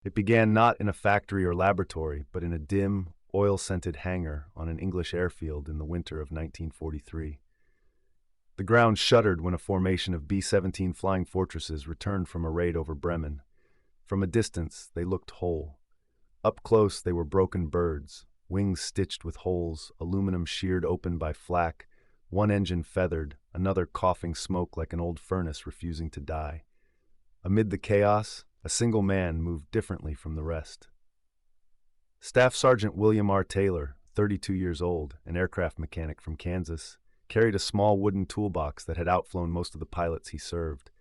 It began not in a factory or laboratory, but in a dim, oil-scented hangar on an English airfield in the winter of 1943. The ground shuddered when a formation of B-17 flying fortresses returned from a raid over Bremen. From a distance, they looked whole. Up close, they were broken birds, wings stitched with holes, aluminum sheared open by flak, one engine feathered, another coughing smoke like an old furnace refusing to die. Amid the chaos, a single man moved differently from the rest. Staff Sergeant William R. Taylor, 32 years old, an aircraft mechanic from Kansas, carried a small wooden toolbox that had outflown most of the pilots he served.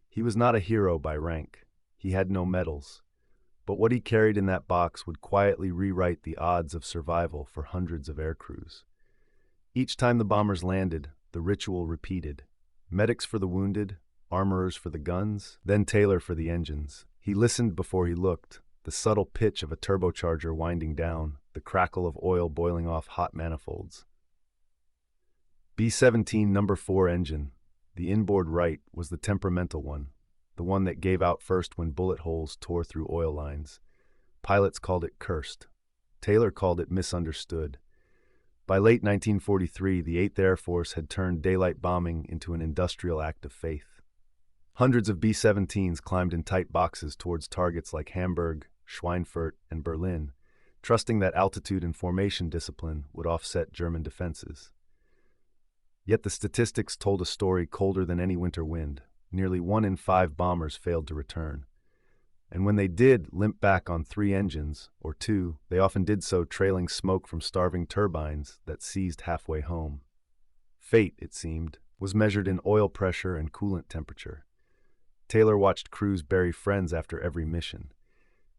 He was not a hero by rank. He had no medals. But what he carried in that box would quietly rewrite the odds of survival for hundreds of air crews. Each time the bombers landed, the ritual repeated. Medics for the wounded, armorers for the guns, then Taylor for the engines. He listened before he looked, the subtle pitch of a turbocharger winding down, the crackle of oil boiling off hot manifolds. B-17 No. 4 engine, the inboard right, was the temperamental one, the one that gave out first when bullet holes tore through oil lines. Pilots called it cursed. Taylor called it misunderstood. By late 1943, the 8th Air Force had turned daylight bombing into an industrial act of faith. Hundreds of B-17s climbed in tight boxes towards targets like Hamburg, Schweinfurt, and Berlin, trusting that altitude and formation discipline would offset German defenses. Yet the statistics told a story colder than any winter wind. Nearly 1 in 5 bombers failed to return. And when they did limp back on 3 engines, or 2, they often did so trailing smoke from starving turbines that seized halfway home. Fate, it seemed, was measured in oil pressure and coolant temperature. Taylor watched crews bury friends after every mission.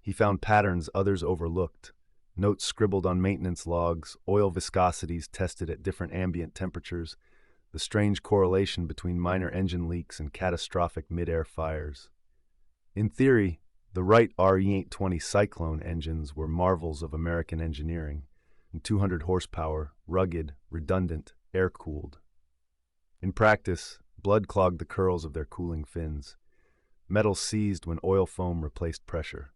He found patterns others overlooked, notes scribbled on maintenance logs, oil viscosities tested at different ambient temperatures, the strange correlation between minor engine leaks and catastrophic mid-air fires. In theory, the Wright RE-820 Cyclone engines were marvels of American engineering, 200 horsepower, rugged, redundant, air-cooled. In practice, blood clogged the curls of their cooling fins. Metal seized when oil foam replaced pressure.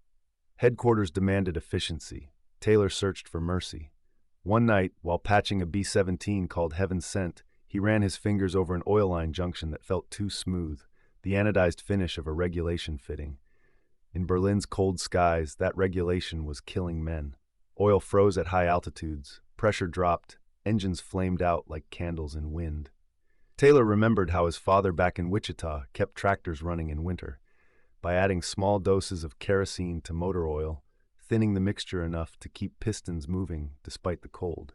Headquarters demanded efficiency. Taylor searched for mercy. One night, while patching a B-17 called Heaven Sent, he ran his fingers over an oil line junction that felt too smooth, the anodized finish of a regulation fitting. In Berlin's cold skies, that regulation was killing men. Oil froze at high altitudes, pressure dropped, engines flamed out like candles in wind. Taylor remembered how his father back in Wichita kept tractors running in winter, by adding small doses of kerosene to motor oil, thinning the mixture enough to keep pistons moving despite the cold.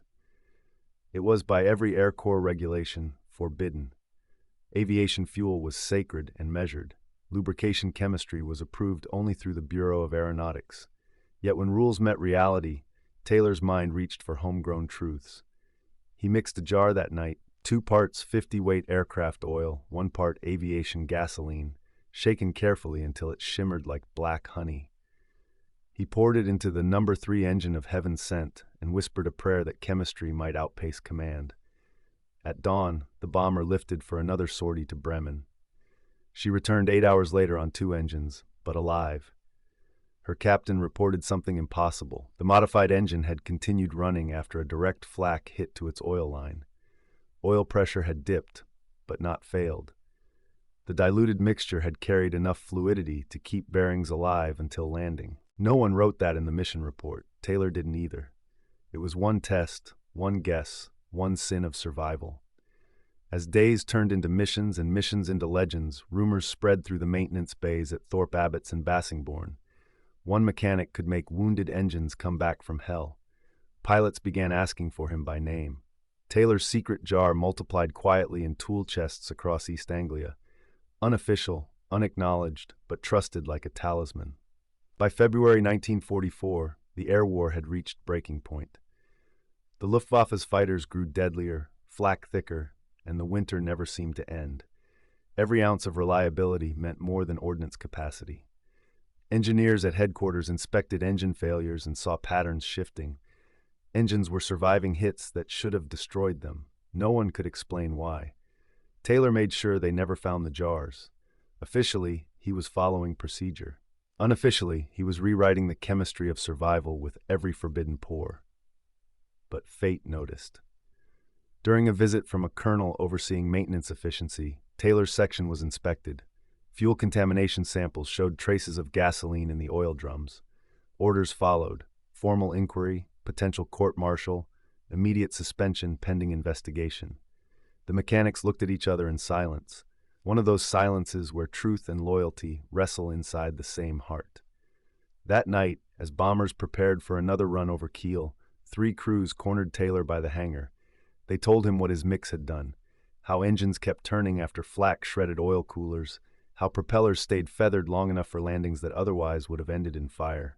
It was by every Air Corps regulation forbidden. Aviation fuel was sacred and measured. Lubrication chemistry was approved only through the Bureau of Aeronautics. Yet when rules met reality, Taylor's mind reached for homegrown truths. He mixed a jar that night, 2 parts 50-weight aircraft oil, 1 part aviation gasoline, shaken carefully until it shimmered like black honey. He poured it into the No. 3 engine of Heaven Sent and whispered a prayer that chemistry might outpace command. At dawn, the bomber lifted for another sortie to Bremen. She returned 8 hours later on 2 engines, but alive. Her captain reported something impossible. The modified engine had continued running after a direct flak hit to its oil line. Oil pressure had dipped, but not failed. The diluted mixture had carried enough fluidity to keep bearings alive until landing. No one wrote that in the mission report. Taylor didn't either. It was one test, one guess, one sin of survival. As days turned into missions and missions into legends, rumors spread through the maintenance bays at Thorpe Abbotts and Bassingbourn. One mechanic could make wounded engines come back from hell. Pilots began asking for him by name. Taylor's secret jar multiplied quietly in tool chests across East Anglia. Unofficial, unacknowledged, but trusted like a talisman. By February 1944, the air war had reached breaking point. The Luftwaffe's fighters grew deadlier, flak thicker, and the winter never seemed to end. Every ounce of reliability meant more than ordnance capacity. Engineers at headquarters inspected engine failures and saw patterns shifting. Engines were surviving hits that should have destroyed them. No one could explain why. Taylor made sure they never found the jars. Officially, he was following procedure. Unofficially, he was rewriting the chemistry of survival with every forbidden pore. But fate noticed. During a visit from a colonel overseeing maintenance efficiency, Taylor's section was inspected. Fuel contamination samples showed traces of gasoline in the oil drums. Orders followed: formal inquiry, potential court-martial, immediate suspension pending investigation. The mechanics looked at each other in silence, one of those silences where truth and loyalty wrestle inside the same heart. That night, as bombers prepared for another run over Kiel, 3 crews cornered Taylor by the hangar. They told him what his mix had done, how engines kept turning after flak shredded oil coolers, how propellers stayed feathered long enough for landings that otherwise would have ended in fire.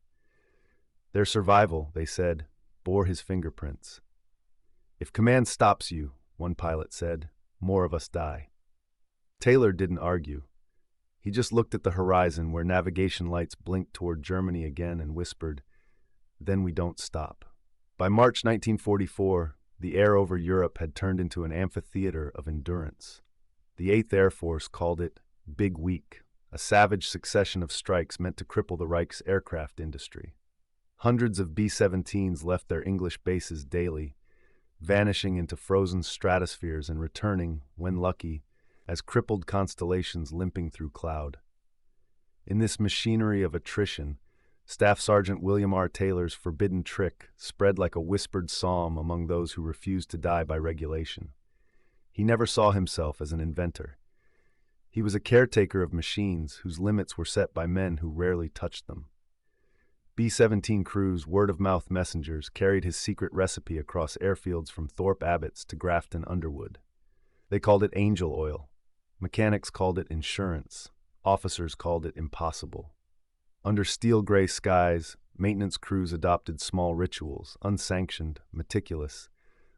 Their survival, they said, bore his fingerprints. "If command stops you," one pilot said, "more of us die." Taylor didn't argue. He just looked at the horizon where navigation lights blinked toward Germany again and whispered, "Then we don't stop." By March 1944, the air over Europe had turned into an amphitheater of endurance. The 8th Air Force called it Big Week, a savage succession of strikes meant to cripple the Reich's aircraft industry. Hundreds of B-17s left their English bases daily, vanishing into frozen stratospheres and returning, when lucky, as crippled constellations limping through cloud. In this machinery of attrition, Staff Sergeant William R. Taylor's forbidden trick spread like a whispered psalm among those who refused to die by regulation. He never saw himself as an inventor. He was a caretaker of machines whose limits were set by men who rarely touched them. B-17 crews, word-of-mouth messengers, carried his secret recipe across airfields from Thorpe Abbotts to Grafton Underwood. They called it angel oil. Mechanics called it insurance. Officers called it impossible. Under steel-gray skies, maintenance crews adopted small rituals, unsanctioned, meticulous.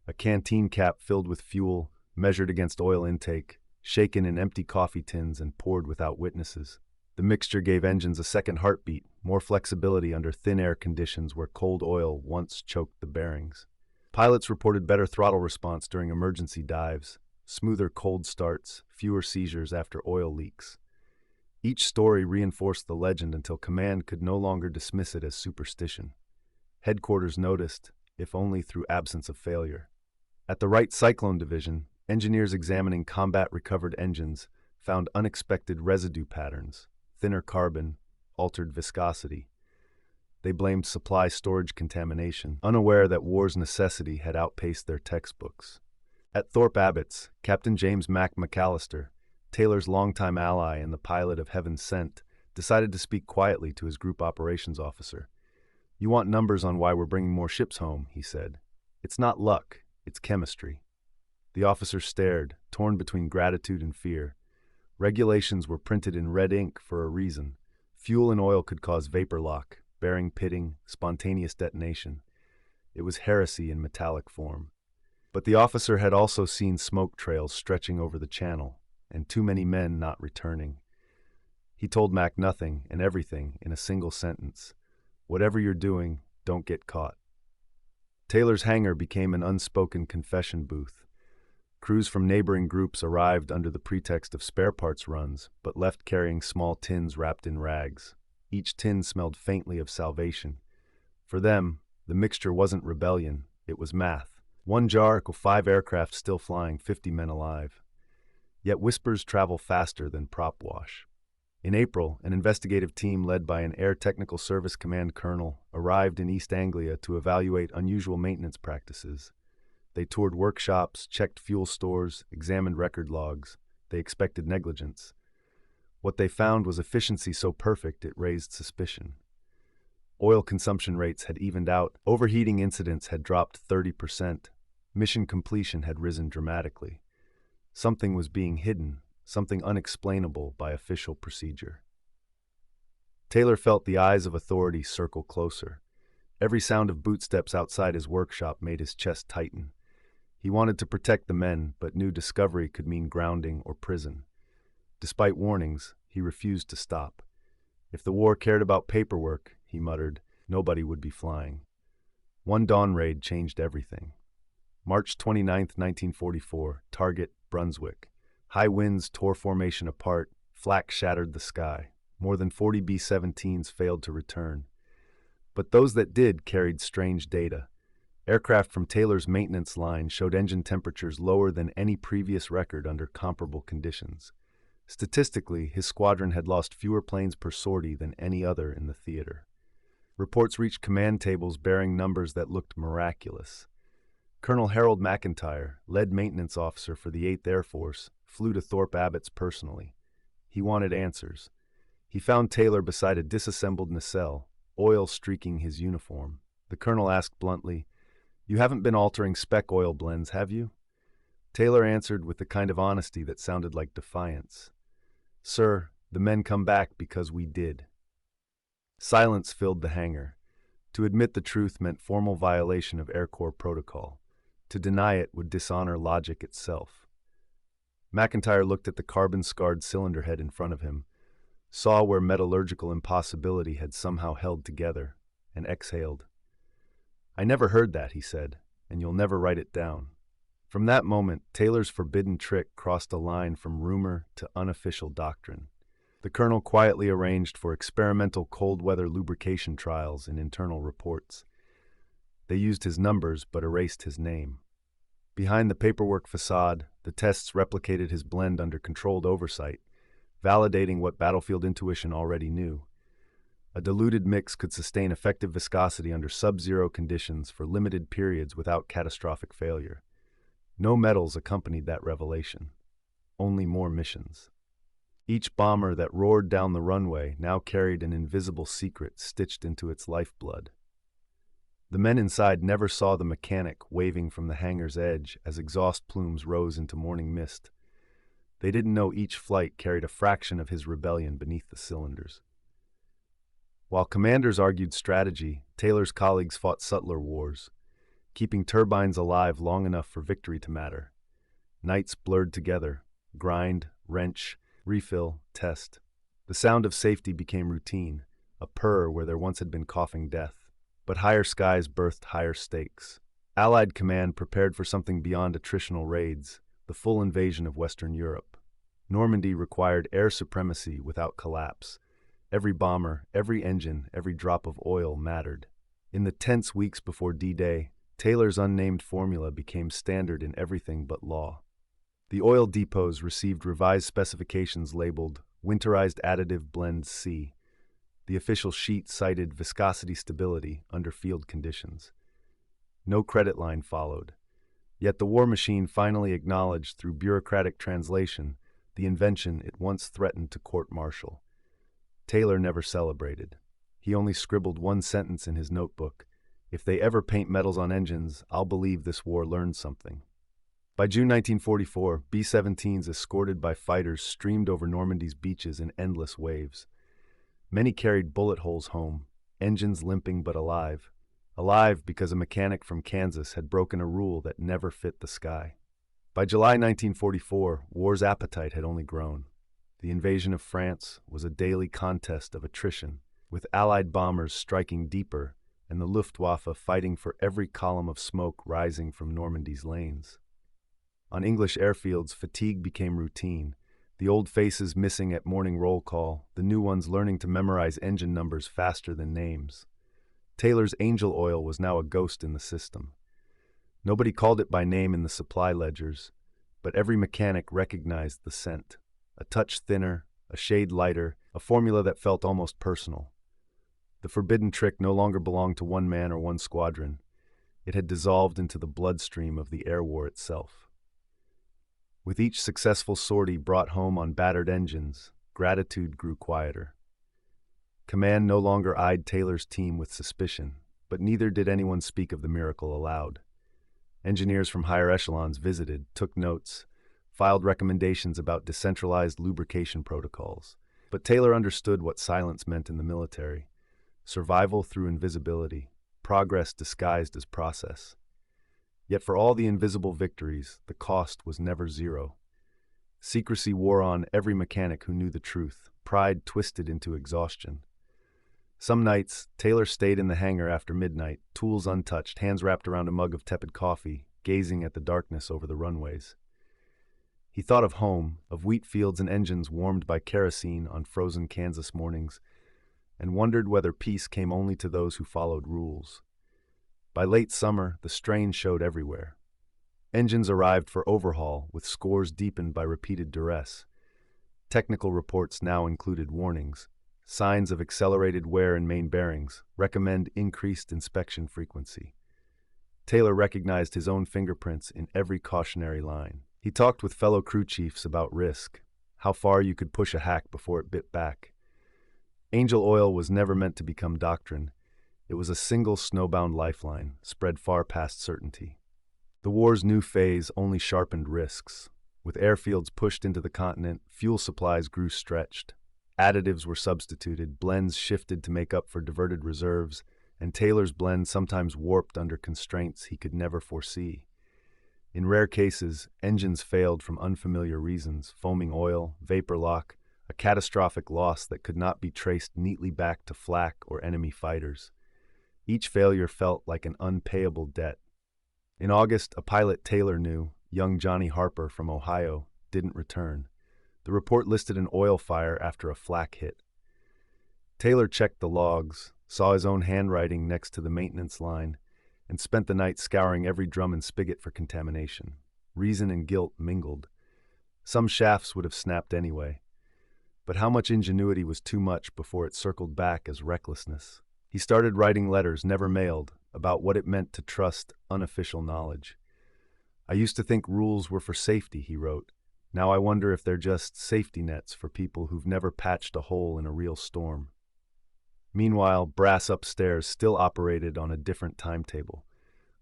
A canteen cap filled with fuel, measured against oil intake, shaken in empty coffee tins and poured without witnesses. The mixture gave engines a second heartbeat, more flexibility under thin air conditions where cold oil once choked the bearings. Pilots reported better throttle response during emergency dives, smoother cold starts, fewer seizures after oil leaks. Each story reinforced the legend until command could no longer dismiss it as superstition. Headquarters noticed, if only through absence of failure. At the Wright Cyclone Division, engineers examining combat-recovered engines found unexpected residue patterns, thinner carbon, altered viscosity. They blamed supply storage contamination, unaware that war's necessity had outpaced their textbooks. At Thorpe Abbotts, Captain James Mac McAllister, Taylor's longtime ally and the pilot of Heaven Sent, decided to speak quietly to his group operations officer. "You want numbers on why we're bringing more ships home," he said. "It's not luck, it's chemistry." The officer stared, torn between gratitude and fear. Regulations were printed in red ink for a reason. Fuel and oil could cause vapor lock, bearing pitting, spontaneous detonation. It was heresy in metallic form. But the officer had also seen smoke trails stretching over the channel, and too many men not returning. He told Mac nothing and everything in a single sentence. "Whatever you're doing, don't get caught." Taylor's hangar became an unspoken confession booth. Crews from neighboring groups arrived under the pretext of spare parts runs, but left carrying small tins wrapped in rags. Each tin smelled faintly of salvation. For them, the mixture wasn't rebellion, it was math. One jar equal 5 aircraft still flying, 50 men alive. Yet whispers travel faster than prop wash. In April, an investigative team led by an Air Technical Service Command colonel arrived in East Anglia to evaluate unusual maintenance practices. They toured workshops, checked fuel stores, examined record logs. They expected negligence. What they found was efficiency so perfect it raised suspicion. Oil consumption rates had evened out, overheating incidents had dropped 30%, mission completion had risen dramatically. Something was being hidden, something unexplainable by official procedure. Taylor felt the eyes of authority circle closer. Every sound of bootsteps outside his workshop made his chest tighten. He wanted to protect the men, but knew discovery could mean grounding or prison. Despite warnings, he refused to stop. If the war cared about paperwork, he muttered, nobody would be flying. One dawn raid changed everything. March 29, 1944, target, Brunswick. High winds tore formation apart, flak shattered the sky. More than 40 B-17s failed to return. But those that did carried strange data. Aircraft from Taylor's maintenance line showed engine temperatures lower than any previous record under comparable conditions. Statistically, his squadron had lost fewer planes per sortie than any other in the theater. Reports reached command tables bearing numbers that looked miraculous. Colonel Harold McIntyre, lead maintenance officer for the 8th Air Force, flew to Thorpe Abbotts personally. He wanted answers. He found Taylor beside a disassembled nacelle, oil streaking his uniform. The colonel asked bluntly, "You haven't been altering spec oil blends, have you?" Taylor answered with the kind of honesty that sounded like defiance. "Sir, the men come back because we did." Silence filled the hangar. To admit the truth meant formal violation of Air Corps protocol. To deny it would dishonor logic itself. McIntyre looked at the carbon-scarred cylinder head in front of him, saw where metallurgical impossibility had somehow held together, and exhaled. "I never heard that," he said, "and you'll never write it down." From that moment, Taylor's forbidden trick crossed a line from rumor to unofficial doctrine. The colonel quietly arranged for experimental cold-weather lubrication trials in internal reports. They used his numbers but erased his name. Behind the paperwork facade, the tests replicated his blend under controlled oversight, validating what battlefield intuition already knew. A diluted mix could sustain effective viscosity under sub-zero conditions for limited periods without catastrophic failure. No medals accompanied that revelation. Only more missions. Each bomber that roared down the runway now carried an invisible secret stitched into its lifeblood. The men inside never saw the mechanic waving from the hangar's edge as exhaust plumes rose into morning mist. They didn't know each flight carried a fraction of his rebellion beneath the cylinders. While commanders argued strategy, Taylor's colleagues fought subtler wars, keeping turbines alive long enough for victory to matter. Nights blurred together, grind, wrench, refill, test. The sound of safety became routine, a purr where there once had been coughing death. But higher skies birthed higher stakes. Allied command prepared for something beyond attritional raids, the full invasion of Western Europe. Normandy required air supremacy without collapse. Every bomber, every engine, every drop of oil mattered. In the tense weeks before D-Day, Taylor's unnamed formula became standard in everything but law. The oil depots received revised specifications labeled Winterized Additive Blend C. The official sheet cited viscosity stability under field conditions. No credit line followed. Yet the war machine finally acknowledged through bureaucratic translation the invention it once threatened to court-martial. Taylor never celebrated. He only scribbled one sentence in his notebook: "If they ever paint medals on engines, I'll believe this war learned something." By June 1944, B-17s escorted by fighters streamed over Normandy's beaches in endless waves. Many carried bullet holes home, engines limping but alive. Alive because a mechanic from Kansas had broken a rule that never fit the sky. By July 1944, war's appetite had only grown. The invasion of France was a daily contest of attrition, with Allied bombers striking deeper and the Luftwaffe fighting for every column of smoke rising from Normandy's lanes. On English airfields, fatigue became routine. The old faces missing at morning roll call, the new ones learning to memorize engine numbers faster than names. Taylor's Angel Oil was now a ghost in the system. Nobody called it by name in the supply ledgers, but every mechanic recognized the scent. A touch thinner, a shade lighter, a formula that felt almost personal. The forbidden trick no longer belonged to one man or one squadron. It had dissolved into the bloodstream of the air war itself. With each successful sortie brought home on battered engines, gratitude grew quieter. Command no longer eyed Taylor's team with suspicion, but neither did anyone speak of the miracle aloud. Engineers from higher echelons visited, took notes, filed recommendations about decentralized lubrication protocols. But Taylor understood what silence meant in the military: survival through invisibility, progress disguised as process. Yet for all the invisible victories, the cost was never zero. Secrecy wore on every mechanic who knew the truth, pride twisted into exhaustion. Some nights, Taylor stayed in the hangar after midnight, tools untouched, hands wrapped around a mug of tepid coffee, gazing at the darkness over the runways. He thought of home, of wheat fields and engines warmed by kerosene on frozen Kansas mornings, and wondered whether peace came only to those who followed rules. By late summer, the strain showed everywhere. Engines arrived for overhaul, with scores deepened by repeated duress. Technical reports now included warnings. Signs of accelerated wear in main bearings recommend increased inspection frequency. Taylor recognized his own fingerprints in every cautionary line. He talked with fellow crew chiefs about risk, how far you could push a hack before it bit back. Angel oil was never meant to become doctrine. It was a single snowbound lifeline, spread far past certainty. The war's new phase only sharpened risks. With airfields pushed into the continent, fuel supplies grew stretched. Additives were substituted, blends shifted to make up for diverted reserves, and Taylor's blend sometimes warped under constraints he could never foresee. In rare cases, engines failed from unfamiliar reasons: foaming oil, vapor lock, a catastrophic loss that could not be traced neatly back to flak or enemy fighters. Each failure felt like an unpayable debt. In August, a pilot Taylor knew, young Johnny Harper from Ohio, didn't return. The report listed an oil fire after a flak hit. Taylor checked the logs, saw his own handwriting next to the maintenance line, and spent the night scouring every drum and spigot for contamination. Reason and guilt mingled. Some shafts would have snapped anyway. But how much ingenuity was too much before it circled back as recklessness? He started writing letters never mailed about what it meant to trust unofficial knowledge. "I used to think rules were for safety," he wrote. "Now I wonder if they're just safety nets for people who've never patched a hole in a real storm." Meanwhile, brass upstairs still operated on a different timetable.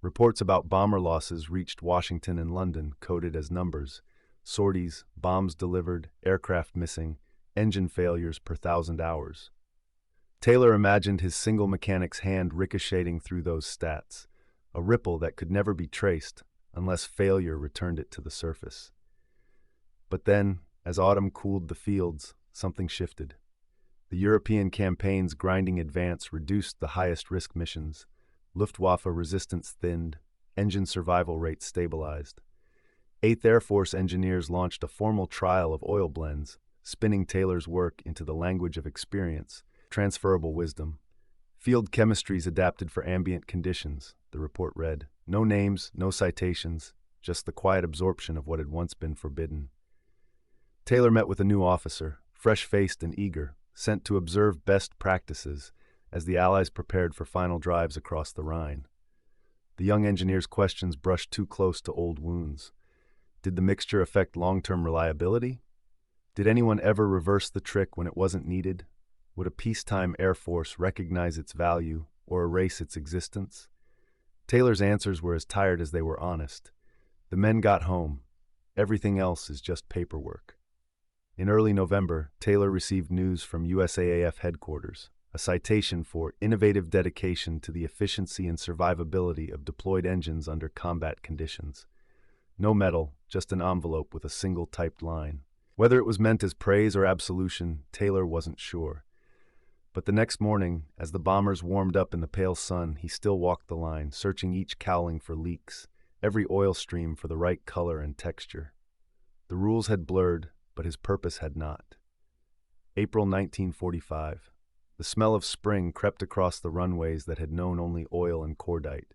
Reports about bomber losses reached Washington and London, coded as numbers: sorties, bombs delivered, aircraft missing, engine failures per 1,000 hours. Taylor imagined his single mechanic's hand ricocheting through those stats, a ripple that could never be traced unless failure returned it to the surface. But then, as autumn cooled the fields, something shifted. The European campaign's grinding advance reduced the highest-risk missions. Luftwaffe resistance thinned, engine survival rates stabilized. 8th Air Force engineers launched a formal trial of oil blends, spinning Taylor's work into the language of experience, transferable wisdom. "Field chemistries adapted for ambient conditions," the report read. No names, no citations, just the quiet absorption of what had once been forbidden. Taylor met with a new officer, fresh-faced and eager, sent to observe best practices as the Allies prepared for final drives across the Rhine. The young engineer's questions brushed too close to old wounds. Did the mixture affect long-term reliability? Did anyone ever reverse the trick when it wasn't needed? Would a peacetime Air Force recognize its value or erase its existence? Taylor's answers were as tired as they were honest. The men got home. Everything else is just paperwork. In early November, Taylor received news from USAAF headquarters, a citation for innovative dedication to the efficiency and survivability of deployed engines under combat conditions. No medal, just an envelope with a single typed line. Whether it was meant as praise or absolution, Taylor wasn't sure. But the next morning, as the bombers warmed up in the pale sun, he still walked the line, searching each cowling for leaks, every oil stream for the right color and texture. The rules had blurred, but his purpose had not. April 1945. The smell of spring crept across the runways that had known only oil and cordite.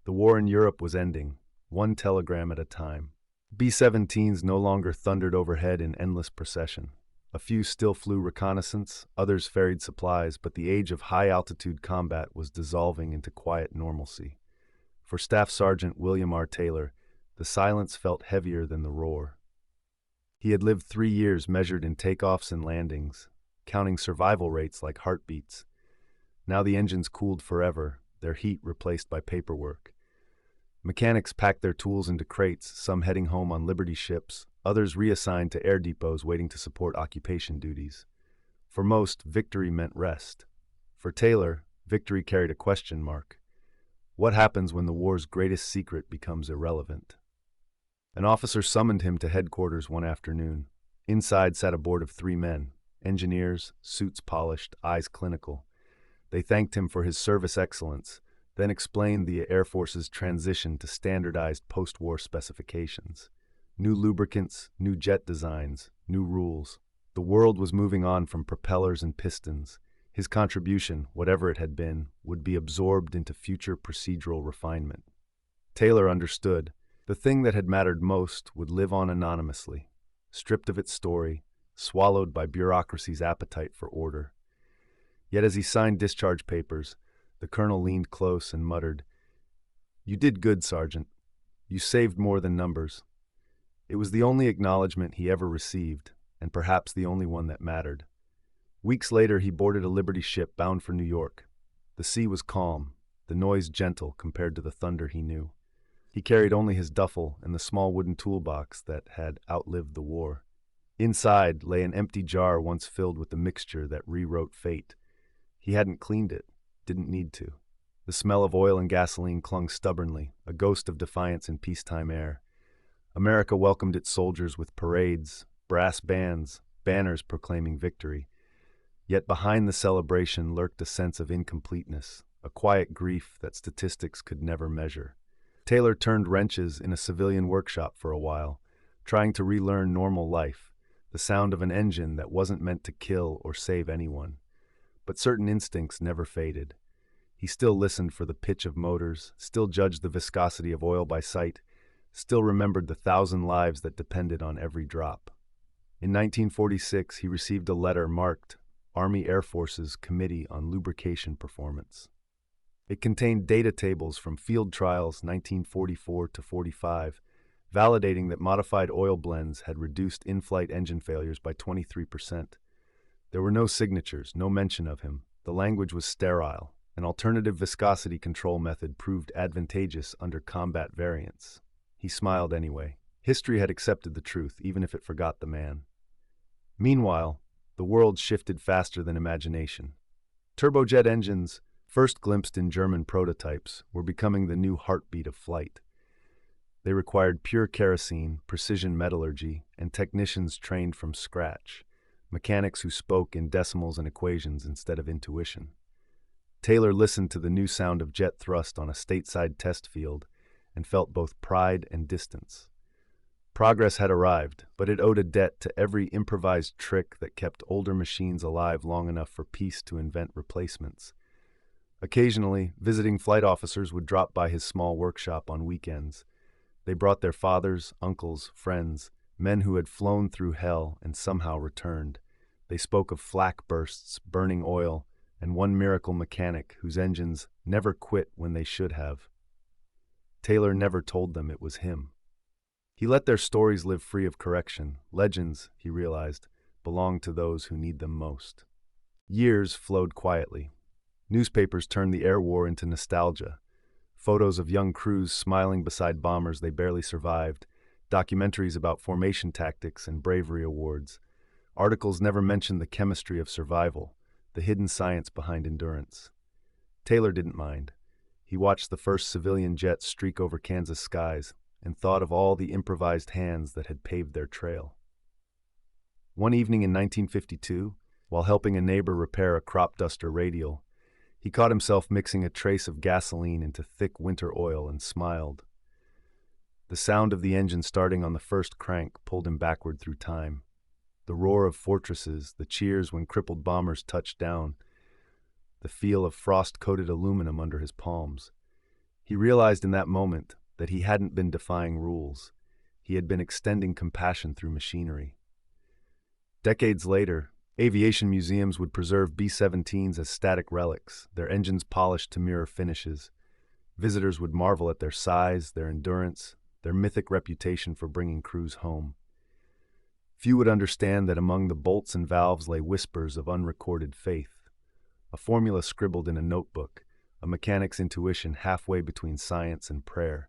The war in Europe was ending, one telegram at a time. B-17s no longer thundered overhead in endless procession. A few still flew reconnaissance, others ferried supplies, but the age of high-altitude combat was dissolving into quiet normalcy. For Staff Sergeant William R. Taylor, the silence felt heavier than the roar. He had lived 3 years measured in takeoffs and landings, counting survival rates like heartbeats. Now the engines cooled forever, their heat replaced by paperwork. Mechanics packed their tools into crates, some heading home on Liberty ships, others reassigned to air depots waiting to support occupation duties. For most, victory meant rest. For Taylor, victory carried a question mark. What happens when the war's greatest secret becomes irrelevant? An officer summoned him to headquarters one afternoon. Inside sat a board of 3 men, engineers, suits polished, eyes clinical. They thanked him for his service excellence, then explained the Air Force's transition to standardized post-war specifications. New lubricants, new jet designs, new rules. The world was moving on from propellers and pistons. His contribution, whatever it had been, would be absorbed into future procedural refinement. Taylor understood. The thing that had mattered most would live on anonymously, stripped of its story, swallowed by bureaucracy's appetite for order. Yet as he signed discharge papers, the colonel leaned close and muttered, "You did good, Sergeant. You saved more than numbers." It was the only acknowledgement he ever received, and perhaps the only one that mattered. Weeks later, he boarded a Liberty ship bound for New York. The sea was calm, the noise gentle compared to the thunder he knew. He carried only his duffel and the small wooden toolbox that had outlived the war. Inside lay an empty jar once filled with the mixture that rewrote fate. He hadn't cleaned it, didn't need to. The smell of oil and gasoline clung stubbornly, a ghost of defiance in peacetime air. America welcomed its soldiers with parades, brass bands, banners proclaiming victory. Yet behind the celebration lurked a sense of incompleteness, a quiet grief that statistics could never measure. Taylor turned wrenches in a civilian workshop for a while, trying to relearn normal life, the sound of an engine that wasn't meant to kill or save anyone. But certain instincts never faded. He still listened for the pitch of motors, still judged the viscosity of oil by sight, still remembered the 1,000 lives that depended on every drop. In 1946, he received a letter marked Army Air Force's Committee on Lubrication Performance. It contained data tables from field trials 1944 to 45, validating that modified oil blends had reduced in-flight engine failures by 23%. There were no signatures, no mention of him. The language was sterile. An alternative viscosity control method proved advantageous under combat variants. He smiled anyway. History had accepted the truth, even if it forgot the man. Meanwhile, the world shifted faster than imagination. Turbojet engines, first glimpsed in German prototypes, were becoming the new heartbeat of flight. They required pure kerosene, precision metallurgy, and technicians trained from scratch, mechanics who spoke in decimals and equations instead of intuition. Taylor listened to the new sound of jet thrust on a stateside test field and felt both pride and distance. Progress had arrived, but it owed a debt to every improvised trick that kept older machines alive long enough for peace to invent replacements. Occasionally, visiting flight officers would drop by his small workshop on weekends. They brought their fathers, uncles, friends, men who had flown through hell and somehow returned. They spoke of flak bursts, burning oil, and one miracle mechanic whose engines never quit when they should have. Taylor never told them it was him. He let their stories live free of correction. Legends, he realized, belong to those who need them most. Years flowed quietly. Newspapers turned the air war into nostalgia. Photos of young crews smiling beside bombers they barely survived, documentaries about formation tactics and bravery awards. Articles never mentioned the chemistry of survival, the hidden science behind endurance. Taylor didn't mind. He watched the first civilian jet streak over Kansas skies and thought of all the improvised hands that had paved their trail. One evening in 1952, while helping a neighbor repair a crop duster radial, he caught himself mixing a trace of gasoline into thick winter oil and smiled. The sound of the engine starting on the first crank pulled him backward through time. The roar of fortresses, the cheers when crippled bombers touched down, the feel of frost-coated aluminum under his palms. He realized in that moment that he hadn't been defying rules. He had been extending compassion through machinery. Decades later, aviation museums would preserve B-17s as static relics, their engines polished to mirror finishes. Visitors would marvel at their size, their endurance, their mythic reputation for bringing crews home. Few would understand that among the bolts and valves lay whispers of unrecorded faith, a formula scribbled in a notebook, a mechanic's intuition halfway between science and prayer.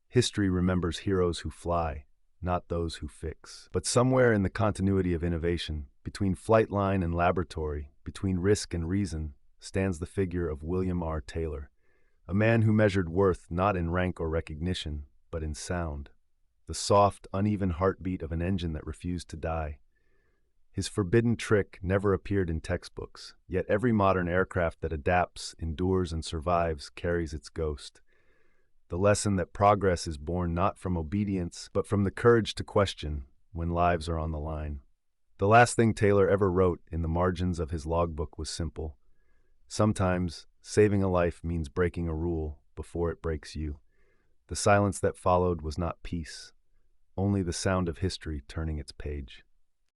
History remembers heroes who fly, not those who fix. But somewhere in the continuity of innovation, between flight line and laboratory, between risk and reason, stands the figure of William R. Taylor, a man who measured worth not in rank or recognition, but in sound, the soft, uneven heartbeat of an engine that refused to die. His forbidden trick never appeared in textbooks, yet every modern aircraft that adapts, endures, and survives carries its ghost. the lesson that progress is born not from obedience, but from the courage to question when lives are on the line. The last thing Taylor ever wrote in the margins of his logbook was simple. Sometimes, saving a life means breaking a rule before it breaks you. The silence that followed was not peace, only the sound of history turning its page.